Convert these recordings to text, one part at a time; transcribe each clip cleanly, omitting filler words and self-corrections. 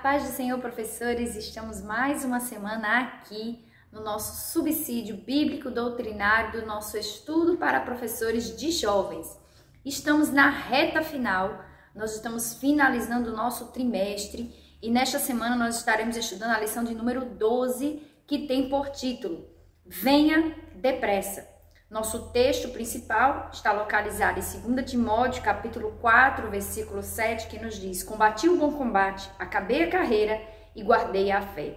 paz do Senhor, professores, estamos mais uma semana aqui no nosso subsídio bíblico doutrinário do nosso estudo para professores de jovens. Estamos na reta final, nós estamos finalizando o nosso trimestre e nesta semana nós estaremos estudando a lição de número 12, que tem por título Venha Depressa. Nosso texto principal está localizado em 2 Timóteo, capítulo 4, versículo 7, que nos diz: Combati o bom combate, acabei a carreira e guardei a fé.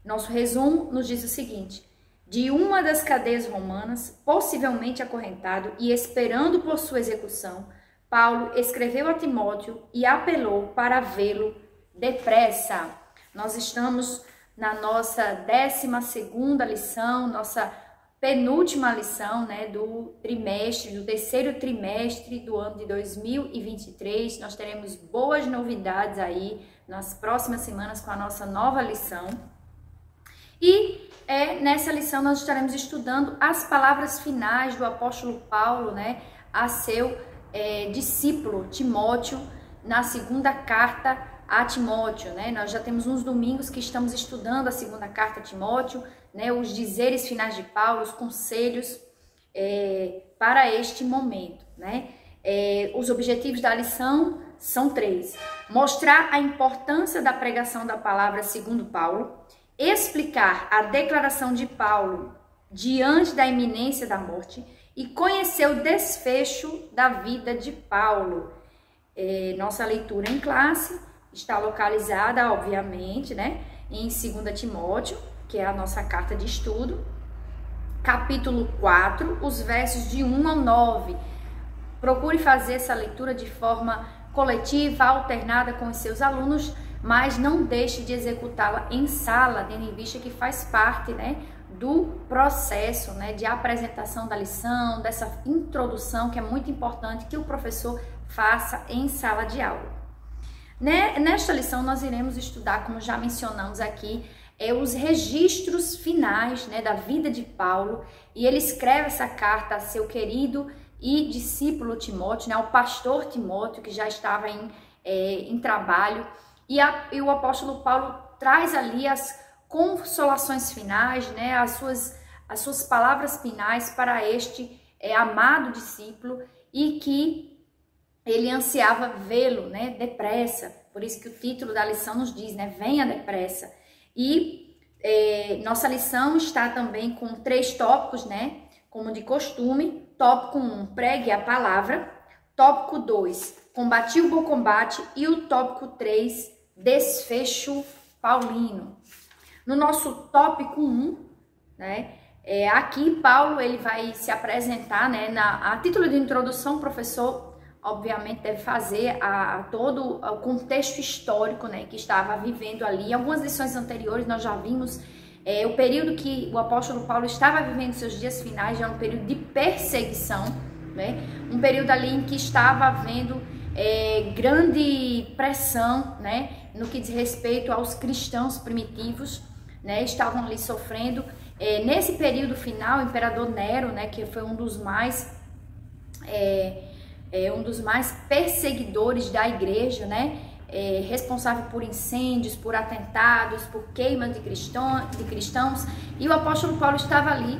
Nosso resumo nos diz o seguinte: de uma das cadeias romanas, possivelmente acorrentado e esperando por sua execução, Paulo escreveu a Timóteo e apelou para vê-lo depressa. Nós estamos na nossa 12ª lição, nossa penúltima lição, do trimestre, do terceiro trimestre do ano de 2023. Nós teremos boas novidades aí nas próximas semanas com a nossa nova lição. E nessa lição nós estaremos estudando as palavras finais do apóstolo Paulo, a seu discípulo Timóteo, na segunda carta a Timóteo, Nós já temos uns domingos que estamos estudando a segunda carta a Timóteo, os dizeres finais de Paulo, os conselhos para este momento, Os objetivos da lição são 3: mostrar a importância da pregação da palavra segundo Paulo, explicar a declaração de Paulo diante da iminência da morte e conhecer o desfecho da vida de Paulo. Nossa leitura em classe está localizada, obviamente, em 2 Timóteo, que é a nossa carta de estudo, capítulo 4, os versos de 1 ao 9. Procure fazer essa leitura de forma coletiva, alternada com os seus alunos, mas não deixe de executá-la em sala, tendo em vista que faz parte, do processo, de apresentação da lição, dessa introdução que é muito importante que o professor faça em sala de aula. Nesta lição nós iremos estudar, como já mencionamos aqui, os registros finais da vida de Paulo, e ele escreve essa carta a seu querido e discípulo Timóteo, ao pastor Timóteo, que já estava em trabalho, e o apóstolo Paulo traz ali as consolações finais, as suas palavras finais para este amado discípulo, e que ele ansiava vê-lo, depressa. Por isso que o título da lição nos diz, venha depressa. E nossa lição está também com 3 tópicos, como de costume. Tópico 1, pregue a palavra. Tópico 2, combati o bom combate. E o tópico 3, desfecho paulino. No nosso tópico 1, aqui Paulo ele vai se apresentar, a título de introdução. O professor obviamente deve fazer todo o contexto histórico, que estava vivendo ali. Em algumas lições anteriores nós já vimos o período que o apóstolo Paulo estava vivendo seus dias finais, já um período de perseguição, um período ali em que estava havendo grande pressão, no que diz respeito aos cristãos primitivos, estavam ali sofrendo. Nesse período final, o imperador Nero, que foi um dos mais perseguidores da igreja, responsável por incêndios, por atentados, por queimas de cristãos, e o apóstolo Paulo estava ali,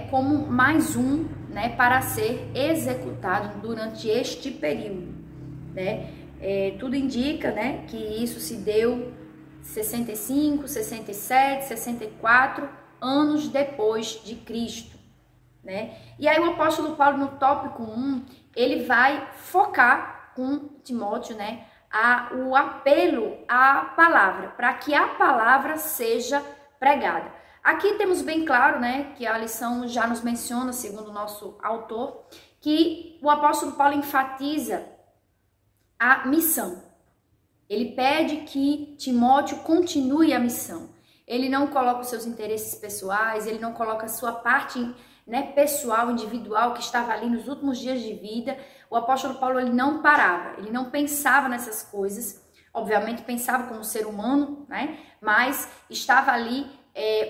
como mais um, para ser executado durante este período, tudo indica, que isso se deu 65, 67, 64 anos depois de Cristo, E aí o apóstolo Paulo, no tópico 1, ele vai focar com Timóteo, o apelo à palavra, para que a palavra seja pregada. Aqui temos bem claro, que a lição já nos menciona, segundo o nosso autor, que o apóstolo Paulo enfatiza a missão. Ele pede que Timóteo continue a missão. Ele não coloca os seus interesses pessoais, ele não coloca a sua parte pessoal, individual, que estava ali nos últimos dias de vida. O apóstolo Paulo ele não parava, ele não pensava nessas coisas. Obviamente pensava como ser humano, mas estava ali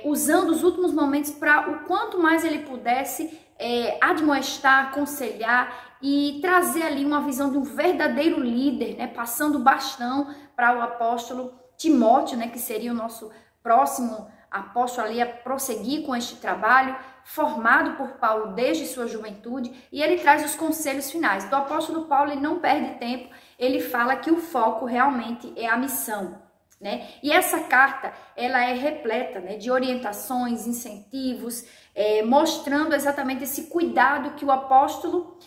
usando os últimos momentos para o quanto mais ele pudesse admoestar, aconselhar e trazer ali uma visão de um verdadeiro líder, passando o bastão para o apóstolo Timóteo, né, que seria o nosso próximo apóstolo ali a prosseguir com este trabalho, formado por Paulo desde sua juventude, e ele traz os conselhos finais. Do apóstolo Paulo, ele não perde tempo, ele fala que o foco realmente é a missão, né? E essa carta, ela é repleta, né, de orientações, incentivos, mostrando exatamente esse cuidado que o apóstolo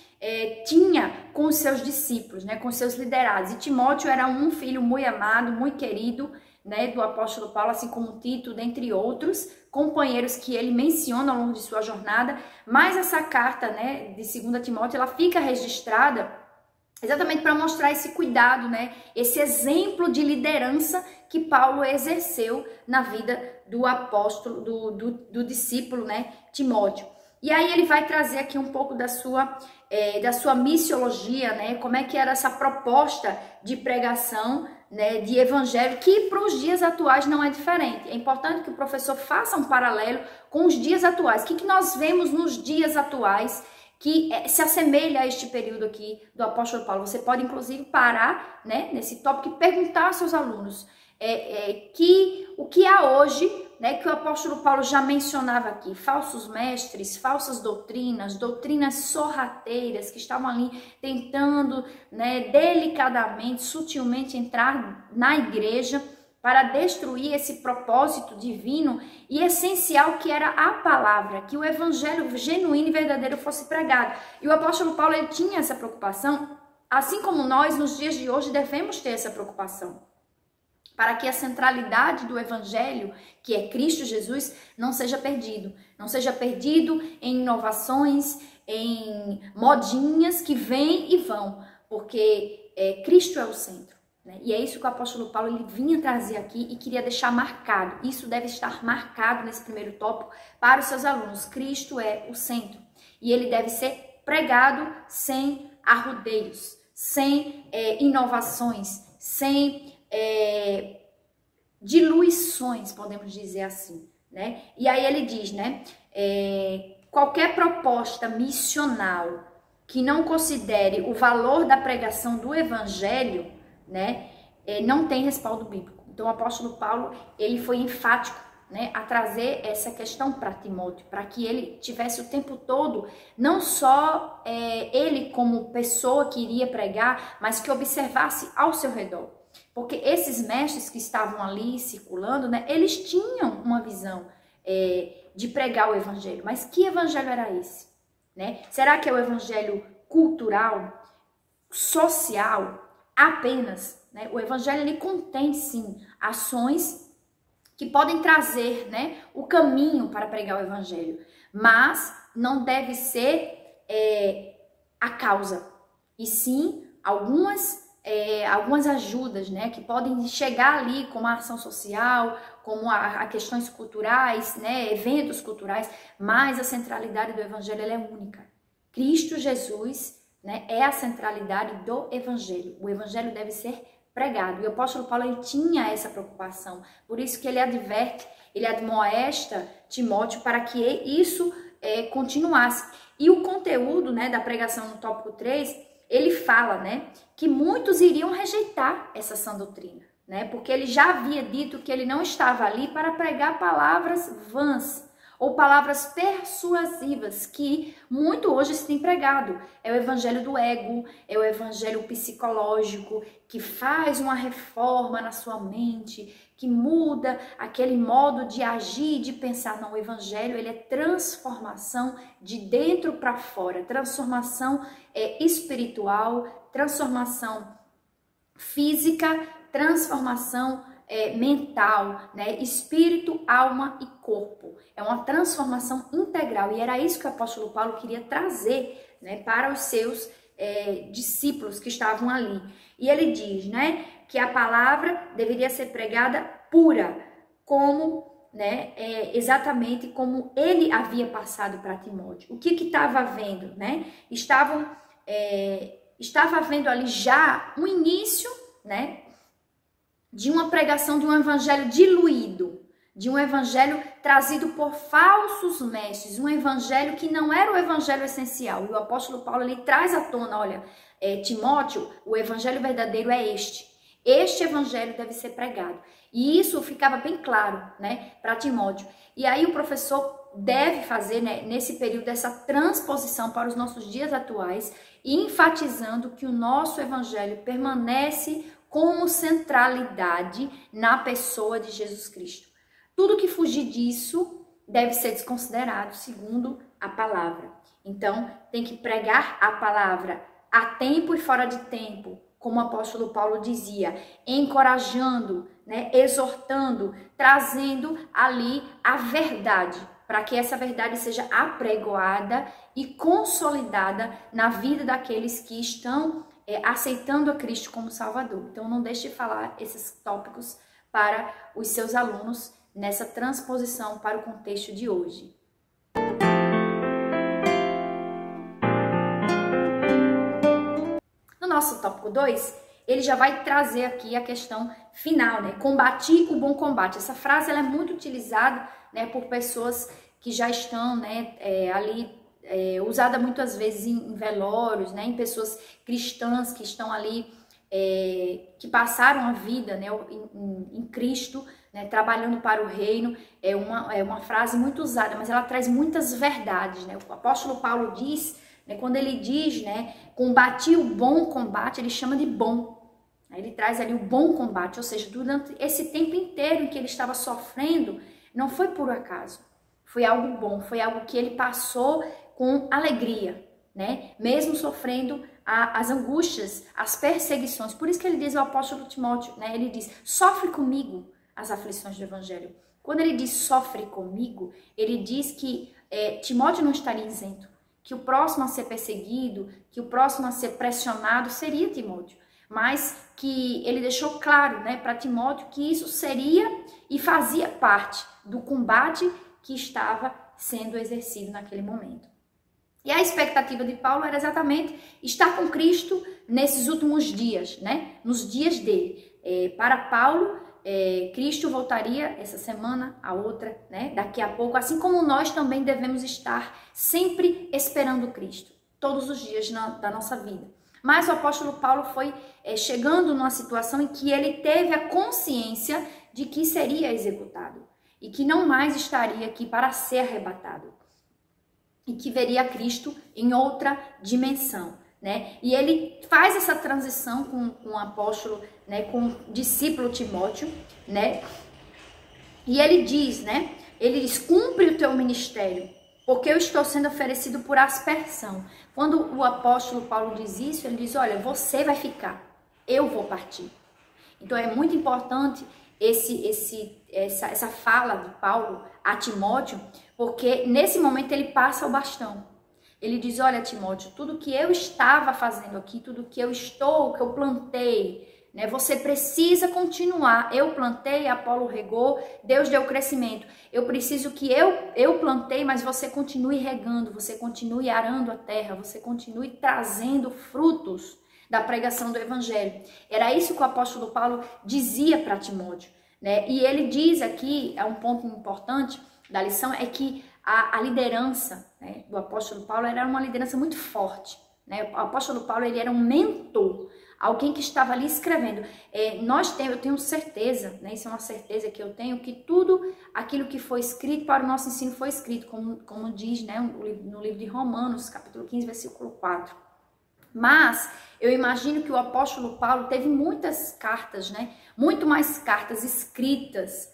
tinha com os seus discípulos, né, com os seus liderados. E Timóteo era um filho muito amado, muito querido, né, do apóstolo Paulo, assim como Tito, dentre outros companheiros que ele menciona ao longo de sua jornada. Mas essa carta, né, de 2 Timóteo, ela fica registrada exatamente para mostrar esse cuidado, né, esse exemplo de liderança que Paulo exerceu na vida do apóstolo, do discípulo, né, Timóteo. E aí ele vai trazer aqui um pouco da sua missiologia, né, como é que era essa proposta de pregação, né, de evangelho, que para os dias atuais não é diferente. É importante que o professor faça um paralelo com os dias atuais. O que nós vemos nos dias atuais que se assemelha a este período aqui do apóstolo Paulo? Você pode, inclusive, parar, né, nesse tópico e perguntar aos seus alunos o que há hoje, né, que o apóstolo Paulo já mencionava aqui: falsos mestres, falsas doutrinas, doutrinas sorrateiras que estavam ali tentando, né, delicadamente, sutilmente entrar na igreja para destruir esse propósito divino e essencial que era a palavra, que o evangelho genuíno e verdadeiro fosse pregado. E o apóstolo Paulo, ele tinha essa preocupação, assim como nós nos dias de hoje devemos ter essa preocupação, para que a centralidade do evangelho, que é Cristo Jesus, não seja perdido. Não seja perdido em inovações, em modinhas que vêm e vão, porque Cristo é o centro, né? E é isso que o apóstolo Paulo ele vinha trazer aqui e queria deixar marcado. Isso deve estar marcado nesse primeiro tópico para os seus alunos. Cristo é o centro e ele deve ser pregado sem arrudeios, sem inovações, sem diluições, podemos dizer assim, né? E aí ele diz, né, qualquer proposta missional que não considere o valor da pregação do evangelho, né, não tem respaldo bíblico. Então o apóstolo Paulo, ele foi enfático, né, a trazer essa questão para Timóteo, para que ele tivesse o tempo todo, não só ele como pessoa que iria pregar, mas que observasse ao seu redor. Porque esses mestres que estavam ali circulando, né, eles tinham uma visão de pregar o evangelho. Mas que evangelho era esse? Né? Será que é o evangelho cultural, social, apenas? Né? O evangelho ele contém, sim, ações que podem trazer, né, o caminho para pregar o evangelho. Mas não deve ser a causa. E sim, algumas ajudas, né, que podem chegar ali como a ação social, como a questões culturais, né, eventos culturais, mas a centralidade do evangelho ela é única. Cristo Jesus, né, é a centralidade do evangelho. O evangelho deve ser pregado. E o apóstolo Paulo ele tinha essa preocupação. Por isso que ele adverte, ele admoesta Timóteo para que isso continuasse. E o conteúdo, né, da pregação no tópico 3, ele fala, né, que muitos iriam rejeitar essa sã doutrina, né, porque ele já havia dito que ele não estava ali para pregar palavras vãs ou palavras persuasivas que muito hoje se tem pregado. É o evangelho do ego, é o evangelho psicológico que faz uma reforma na sua mente, que muda aquele modo de agir, de pensar. Não, o evangelho ele é transformação de dentro para fora, transformação espiritual, transformação física, transformação mental, né? Espírito, alma e corpo. É uma transformação integral e era isso que o apóstolo Paulo queria trazer, né, para os seus discípulos que estavam ali. E ele diz, né, que a palavra deveria ser pregada pura, como, né, exatamente como ele havia passado para Timóteo. O que estava havendo, né? Estava havendo ali já um início, né, de uma pregação de um evangelho diluído, de um evangelho trazido por falsos mestres, um evangelho que não era o evangelho essencial. E o apóstolo Paulo ele traz à tona, olha, Timóteo, o evangelho verdadeiro é este. Este evangelho deve ser pregado. E isso ficava bem claro, né, para Timóteo. E aí o professor deve fazer, né, nesse período, essa transposição para os nossos dias atuais, enfatizando que o nosso evangelho permanece como centralidade na pessoa de Jesus Cristo. Tudo que fugir disso deve ser desconsiderado, segundo a palavra. Então, tem que pregar a palavra a tempo e fora de tempo, como o apóstolo Paulo dizia, encorajando, né, exortando, trazendo ali a verdade, para que essa verdade seja apregoada e consolidada na vida daqueles que estão aceitando a Cristo como Salvador. Então, não deixe de falar esses tópicos para os seus alunos nessa transposição para o contexto de hoje. No nosso tópico 2, ele já vai trazer aqui a questão final, né? Combati o bom combate. Essa frase ela é muito utilizada, né, por pessoas que já estão, né, ali, usada muitas vezes em velórios, né, em pessoas cristãs que estão ali, que passaram a vida, né, em Cristo, né, trabalhando para o reino. É uma frase muito usada, mas ela traz muitas verdades, né? O apóstolo Paulo diz, né, quando ele diz, né, combati o bom combate, ele chama de bom. Ele traz ali o bom combate, ou seja, durante esse tempo inteiro em que ele estava sofrendo, não foi por acaso, foi algo bom, foi algo que ele passou com alegria, né? Mesmo sofrendo as angústias, as perseguições. Por isso que ele diz ao apóstolo Timóteo, né? Ele diz, sofre comigo as aflições do evangelho. Quando ele diz sofre comigo, ele diz que Timóteo não estaria isento, que o próximo a ser perseguido, que o próximo a ser pressionado seria Timóteo. Mas que ele deixou claro, né, para Timóteo que isso seria e fazia parte do combate que estava sendo exercido naquele momento. E a expectativa de Paulo era exatamente estar com Cristo nesses últimos dias, né, nos dias dele. Para Paulo, Cristo voltaria essa semana, a outra, né, daqui a pouco, assim como nós também devemos estar sempre esperando Cristo, todos os dias da nossa vida. Mas o apóstolo Paulo foi chegando numa situação em que ele teve a consciência de que seria executado e que não mais estaria aqui para ser arrebatado e que veria Cristo em outra dimensão, né? E ele faz essa transição com o apóstolo, né, com o discípulo Timóteo, né? E ele diz, né? Ele diz, cumpre o teu ministério, porque eu estou sendo oferecido por aspersão. Quando o apóstolo Paulo diz isso, ele diz, olha, você vai ficar, eu vou partir. Então é muito importante essa fala de Paulo a Timóteo, porque nesse momento ele passa o bastão. Ele diz, olha Timóteo, tudo que eu estava fazendo aqui, tudo que eu plantei, né, você precisa continuar. Eu plantei, Apolo regou, Deus deu crescimento. Eu preciso que eu plantei, mas você continue regando, você continue arando a terra, você continue trazendo frutos da pregação do evangelho. Era isso que o apóstolo Paulo dizia para Timóteo, né? E ele diz aqui, é um ponto importante da lição, é que a liderança, né, do apóstolo Paulo era uma liderança muito forte, né? O apóstolo Paulo ele era um mentor, alguém que estava ali escrevendo. Eu tenho certeza, né, isso é uma certeza que eu tenho, que tudo aquilo que foi escrito para o nosso ensino foi escrito, como diz, né, no livro de Romanos, capítulo 15, versículo 4. Mas eu imagino que o apóstolo Paulo teve muitas cartas, né, muito mais cartas escritas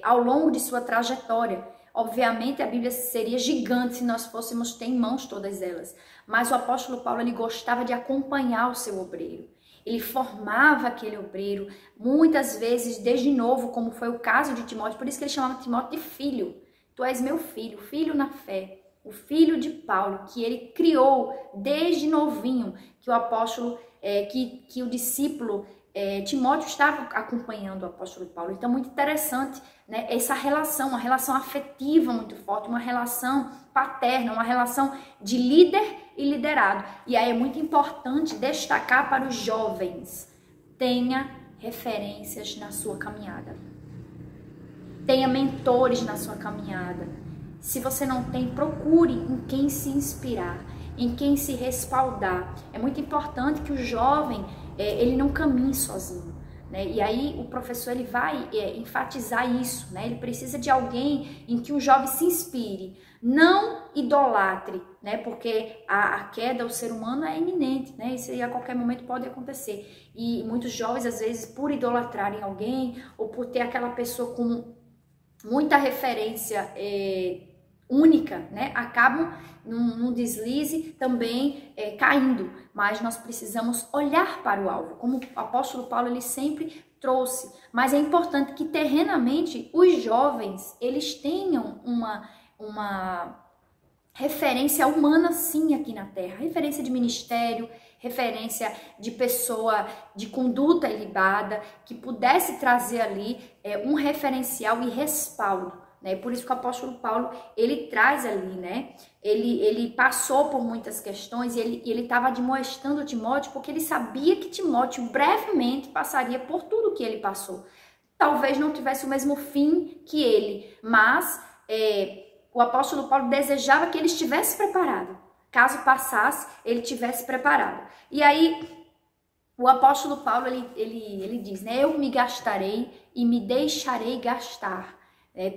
ao longo de sua trajetória. Obviamente a Bíblia seria gigante se nós fôssemos ter em mãos todas elas. Mas o apóstolo Paulo ele gostava de acompanhar o seu obreiro. Ele formava aquele obreiro, muitas vezes desde novo, como foi o caso de Timóteo. Por isso que ele chamava Timóteo de filho. Tu és meu filho, filho na fé. O filho de Paulo, que ele criou desde novinho, que o apóstolo, que o discípulo Timóteo estava acompanhando o apóstolo Paulo. Então, muito interessante, né, essa relação, uma relação afetiva muito forte, uma relação paterna, uma relação de líder e liderado. E aí é muito importante destacar para os jovens, tenha referências na sua caminhada. Tenha mentores na sua caminhada. Se você não tem, procure em quem se inspirar. em quem se respaldar. É muito importante que o jovem, ele não caminhe sozinho, né? E aí o professor ele vai enfatizar isso, né? Ele precisa de alguém em que um jovem se inspire, não idolatre, né? Porque a queda do ser humano é iminente, né? Isso aí a qualquer momento pode acontecer. E muitos jovens, às vezes, por idolatrarem alguém ou por ter aquela pessoa como muita referência única, né? Acabam num deslize também caindo, mas nós precisamos olhar para o alvo, como o apóstolo Paulo ele sempre trouxe. Mas é importante que terrenamente os jovens eles tenham uma referência humana sim aqui na Terra, referência de ministério, referência de pessoa de conduta ilibada, que pudesse trazer ali um referencial e respaldo, né? Por isso que o apóstolo Paulo, ele traz ali, né? Ele passou por muitas questões e ele estava admoestando Timóteo, porque ele sabia que Timóteo brevemente passaria por tudo que ele passou. Talvez não tivesse o mesmo fim que ele, mas o apóstolo Paulo desejava que ele estivesse preparado. Caso passasse, ele estivesse preparado. E aí, o apóstolo Paulo, ele diz, né? Eu me gastarei e me deixarei gastar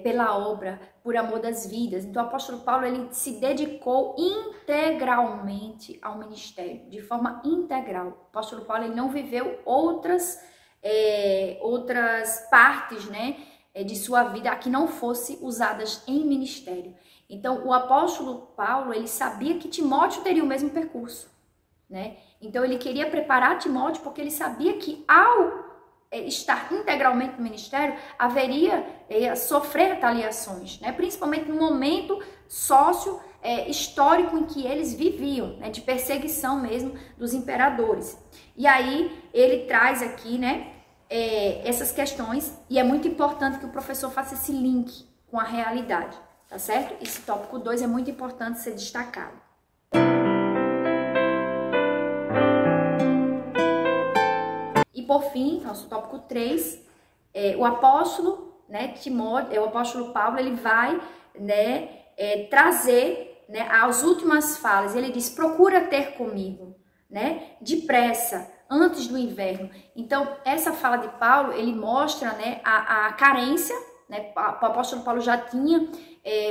pela obra, por amor das vidas. Então, o apóstolo Paulo, ele se dedicou integralmente ao ministério, de forma integral. O apóstolo Paulo, ele não viveu outras partes, né, de sua vida que não fossem usadas em ministério. Então, o apóstolo Paulo, ele sabia que Timóteo teria o mesmo percurso, né? Então, ele queria preparar Timóteo porque ele sabia que ao estar integralmente no ministério, haveria sofrer retaliações, né? Principalmente no momento histórico em que eles viviam, né? De perseguição mesmo dos imperadores. E aí, ele traz aqui, né, essas questões, e é muito importante que o professor faça esse link com a realidade. Tá certo? Esse tópico 2 é muito importante ser destacado. E por fim, nosso tópico 3, o apóstolo, né, Timóteo, o apóstolo Paulo, ele vai, né, trazer, né, as últimas falas. Ele diz, procura ter comigo, né, depressa, antes do inverno. Então, essa fala de Paulo, ele mostra, né, a carência, né, o apóstolo Paulo já tinha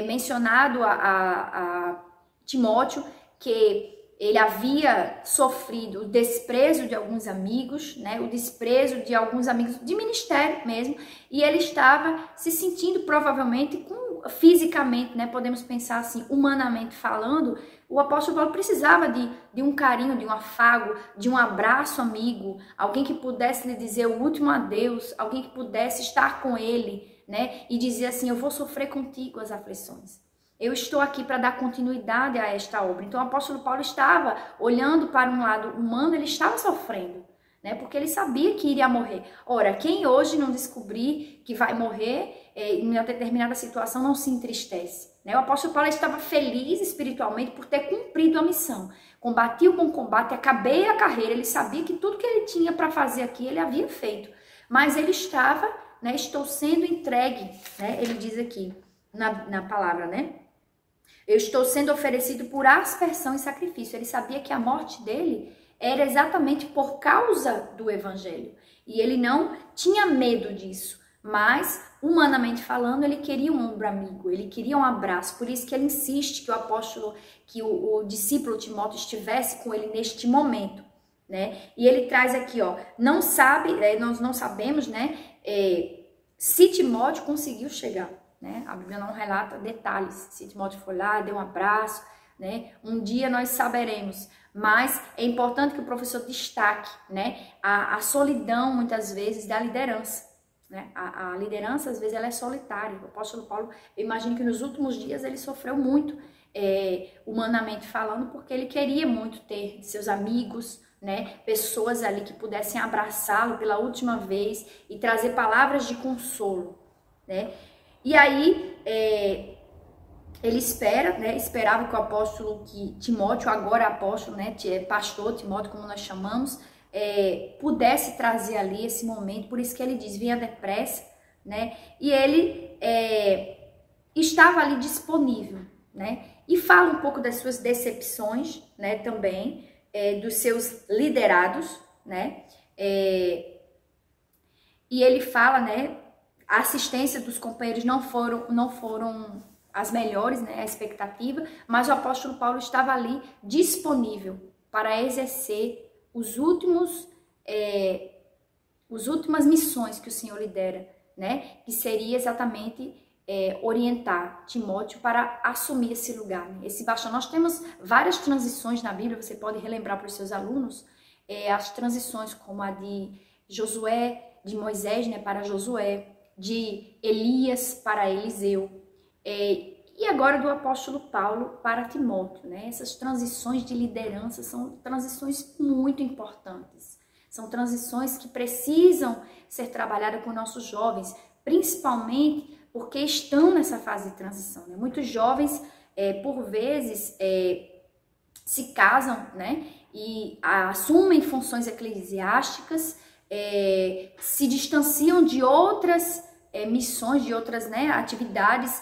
mencionado a Timóteo que ele havia sofrido o desprezo de alguns amigos, né, o desprezo de alguns amigos de ministério mesmo, e ele estava se sentindo provavelmente fisicamente, né, podemos pensar assim, humanamente falando, o apóstolo Paulo precisava de um carinho, de um afago, de um abraço amigo, alguém que pudesse lhe dizer o último adeus, alguém que pudesse estar com ele, né, e dizer assim, eu vou sofrer contigo as aflições. Eu estou aqui para dar continuidade a esta obra. Então o apóstolo Paulo estava olhando para um lado humano, ele estava sofrendo, né, porque ele sabia que iria morrer. Ora, quem hoje não descobrir que vai morrer em uma determinada situação não se entristece, né? O apóstolo Paulo estava feliz espiritualmente por ter cumprido a missão. Combati o bom combate, acabei a carreira, ele sabia que tudo que ele tinha para fazer aqui, ele havia feito. Mas ele estava, né, estou sendo entregue, né, ele diz aqui na palavra, né? Eu estou sendo oferecido por aspersão e sacrifício. Ele sabia que a morte dele era exatamente por causa do evangelho. E ele não tinha medo disso. Mas, humanamente falando, ele queria um ombro amigo, ele queria um abraço. Por isso que ele insiste que o apóstolo, que o discípulo Timóteo estivesse com ele neste momento, né? E ele traz aqui, ó, nós não sabemos, né, se Timóteo conseguiu chegar. Né? A Bíblia não relata detalhes, se Timóteo foi lá, deu um abraço, né? Um dia nós saberemos, mas é importante que o professor destaque, né, a solidão muitas vezes da liderança, né? A liderança às vezes ela é solitária. O apóstolo Paulo, eu imagino que nos últimos dias ele sofreu muito, humanamente falando, porque ele queria muito ter seus amigos, né, pessoas ali que pudessem abraçá-lo pela última vez e trazer palavras de consolo, né? E aí, ele esperava que o apóstolo, que Timóteo, agora apóstolo, né, pastor Timóteo, como nós chamamos, pudesse trazer ali esse momento, por isso que ele diz, venha depressa, né, e ele estava ali disponível, né, e fala um pouco das suas decepções, né, também, dos seus liderados, né, e ele fala, né, a assistência dos companheiros não foram as melhores, né, a expectativa, mas o apóstolo Paulo estava ali disponível para exercer as últimas missões que o Senhor lhe dera, né, que seria exatamente orientar Timóteo para assumir esse lugar, né? Esse bastão. Nós temos várias transições na Bíblia, você pode relembrar para os seus alunos, as transições como a de Josué, de Moisés, né, para Josué, de Elias para Eliseu, e agora do apóstolo Paulo para Timóteo, né? Essas transições de liderança são transições muito importantes, são transições que precisam ser trabalhadas com nossos jovens, principalmente porque estão nessa fase de transição, né? Muitos jovens, por vezes, se casam, né, e assumem funções eclesiásticas, se distanciam de outras missões, de outras, né, atividades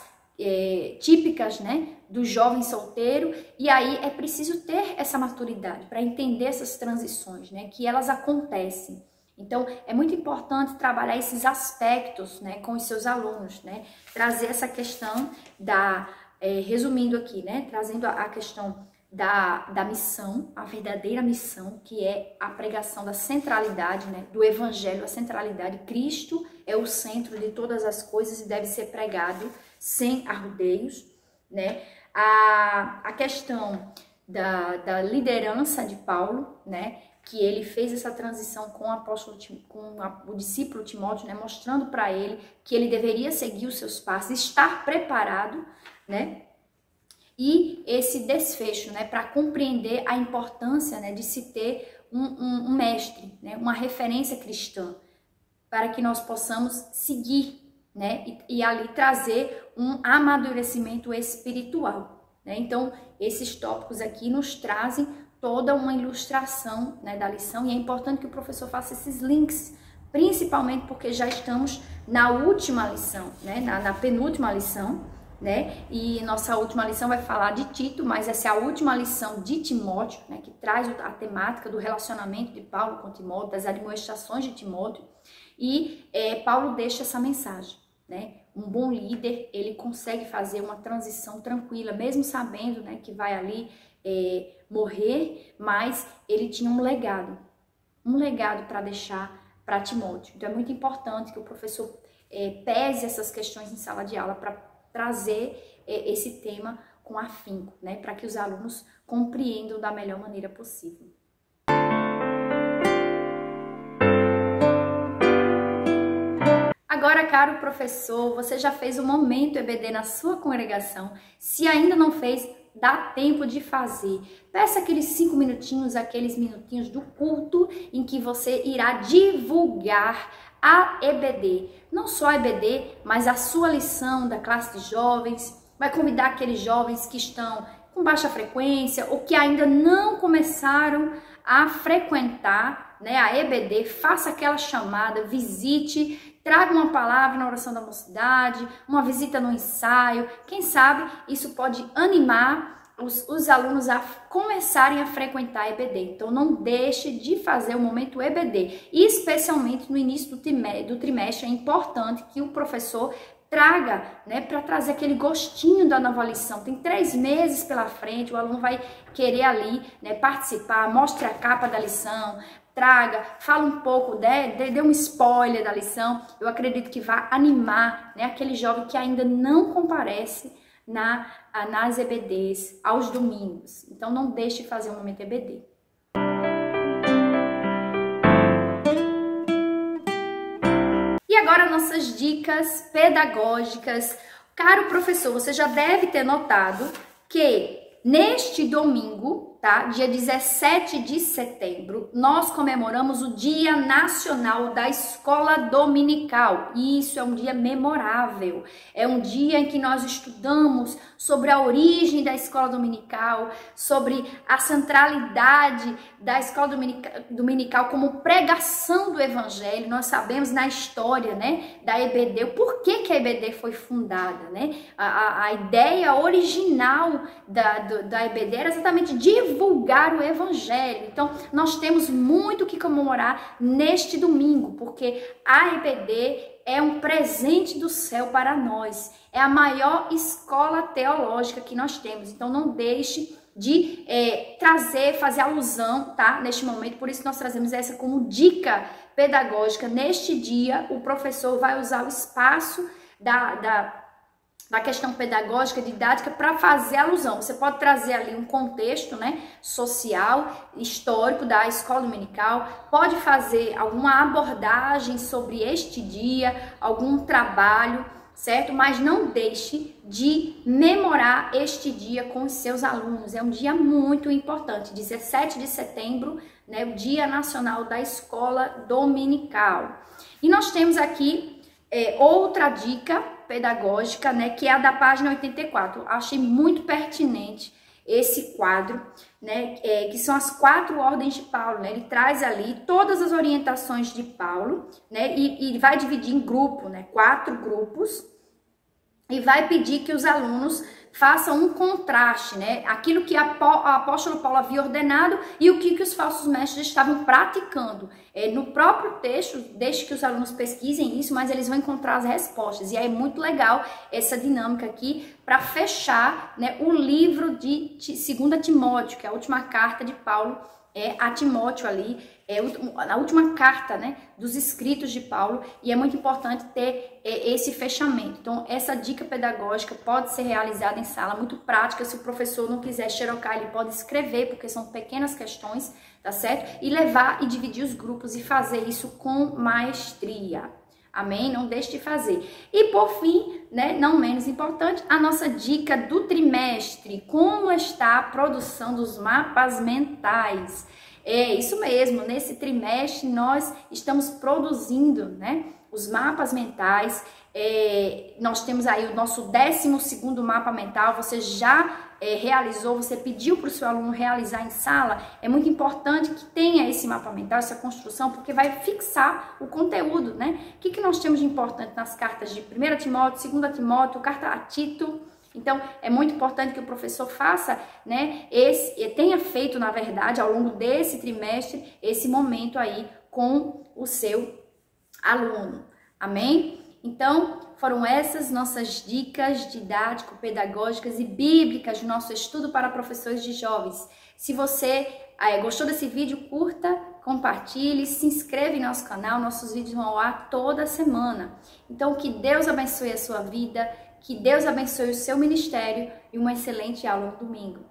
típicas, né, do jovem solteiro, e aí é preciso ter essa maturidade para entender essas transições, né, que elas acontecem. Então, é muito importante trabalhar esses aspectos, né, com os seus alunos, né, trazer essa questão resumindo aqui, né, trazendo a questão da missão, a verdadeira missão, que é a pregação da centralidade, né, do evangelho, a centralidade. Cristo é o centro de todas as coisas e deve ser pregado sem arrudeios, né, a questão da liderança de Paulo, né, que ele fez essa transição com o discípulo Timóteo, né, mostrando para ele que ele deveria seguir os seus passos, estar preparado, né, e esse desfecho, né, para compreender a importância, né, de se ter um mestre, né, uma referência cristã, para que nós possamos seguir, né, e ali trazer um amadurecimento espiritual, né? Então, esses tópicos aqui nos trazem toda uma ilustração, né, da lição, e é importante que o professor faça esses links, principalmente porque já estamos na última lição, né, na penúltima lição, né, e nossa última lição vai falar de Tito, mas essa é a última lição de Timóteo, né, que traz a temática do relacionamento de Paulo com Timóteo, das admoestações de Timóteo, e Paulo deixa essa mensagem, né, um bom líder, ele consegue fazer uma transição tranquila, mesmo sabendo, né, que vai ali morrer, mas ele tinha um legado para deixar para Timóteo. Então é muito importante que o professor pese essas questões em sala de aula para trazer esse tema com afinco, né, para que os alunos compreendam da melhor maneira possível. Agora, caro professor, você já fez o Momento EBD na sua congregação? Se ainda não fez, dá tempo de fazer. Peça aqueles 5 minutinhos, aqueles minutinhos do culto em que você irá divulgar a EBD. Não só a EBD, mas a sua lição da classe de jovens. Vai convidar aqueles jovens que estão com baixa frequência ou que ainda não começaram a frequentar, né, a EBD. Faça aquela chamada, visite, traga uma palavra na oração da mocidade, uma visita no ensaio. Quem sabe isso pode animar os alunos a começarem a frequentar a EBD. Então não deixe de fazer o Momento EBD. E especialmente no início do trimestre é importante que o professor traga, né, para trazer aquele gostinho da nova lição. Tem 3 meses pela frente, o aluno vai querer ali, né, participar, mostre a capa da lição, traga, fala um pouco, dê um spoiler da lição. Eu acredito que vai animar, né, aquele jovem que ainda não comparece nas EBDs aos domingos. Então não deixe de fazer um Momento EBD. E agora nossas dicas pedagógicas. Caro professor, você já deve ter notado que neste domingo tá? Dia 17 de setembro, nós comemoramos o Dia Nacional da Escola Dominical. E isso é um dia memorável. É um dia em que nós estudamos sobre a origem da escola dominical, sobre a centralidade da escola dominical como pregação do evangelho. Nós sabemos na história, né, da EBD, o porquê que a EBD foi fundada, né? A ideia original da EBD era exatamente divulgar o evangelho. Então, nós temos muito que comemorar neste domingo, porque a EBD é um presente do céu para nós. É a maior escola teológica que nós temos. Então, não deixe de fazer alusão, tá? Neste momento, por isso nós trazemos essa como dica pedagógica. Neste dia, o professor vai usar o espaço da questão pedagógica, didática, para fazer alusão. Você pode trazer ali um contexto, né, social, histórico da escola dominical, pode fazer alguma abordagem sobre este dia, algum trabalho, certo? Mas não deixe de memorar este dia com os seus alunos. É um dia muito importante, 17 de setembro, né, o Dia Nacional da Escola Dominical. E nós temos aqui outra dica pedagógica, né, que é a da página 84. Achei muito pertinente esse quadro, né, que são as 4 ordens de Paulo, né? Ele traz ali todas as orientações de Paulo, né, e vai dividir em grupo, né, 4 grupos, e vai pedir que os alunos façam um contraste, né, aquilo que o apóstolo Paulo havia ordenado e o que os falsos mestres estavam praticando. No próprio texto, deixe que os alunos pesquisem isso, mas eles vão encontrar as respostas. E é muito legal essa dinâmica aqui para fechar, né, o livro de 2 Timóteo, que é a última carta de Paulo a Timóteo ali, a última carta, né, dos escritos de Paulo, e é muito importante ter esse fechamento. Então, essa dica pedagógica pode ser realizada em sala, muito prática. Se o professor não quiser xerocar, ele pode escrever, porque são pequenas questões, tá certo? E levar e dividir os grupos e fazer isso com maestria. Amém? Não deixe de fazer. E por fim, né, não menos importante, a nossa dica do trimestre. Como está a produção dos mapas mentais? É isso mesmo, nesse trimestre nós estamos produzindo, né, os mapas mentais. Nós temos aí o nosso 12º mapa mental. Você já realizou, você pediu para o seu aluno realizar em sala. É muito importante que tenha esse mapa mental, essa construção, porque vai fixar o conteúdo, né? O que nós temos de importante nas cartas de 1 Timóteo, 2 Timóteo, carta a Tito. Então, é muito importante que o professor faça, né, tenha feito, na verdade, ao longo desse trimestre, esse momento aí com o seu aluno. Amém? Então, foram essas nossas dicas didático-pedagógicas e bíblicas do nosso estudo para professores de jovens. Se você gostou desse vídeo, curta, compartilhe, se inscreva em nosso canal. Nossos vídeos vão ao ar toda semana. Então, que Deus abençoe a sua vida, que Deus abençoe o seu ministério e uma excelente aula no domingo.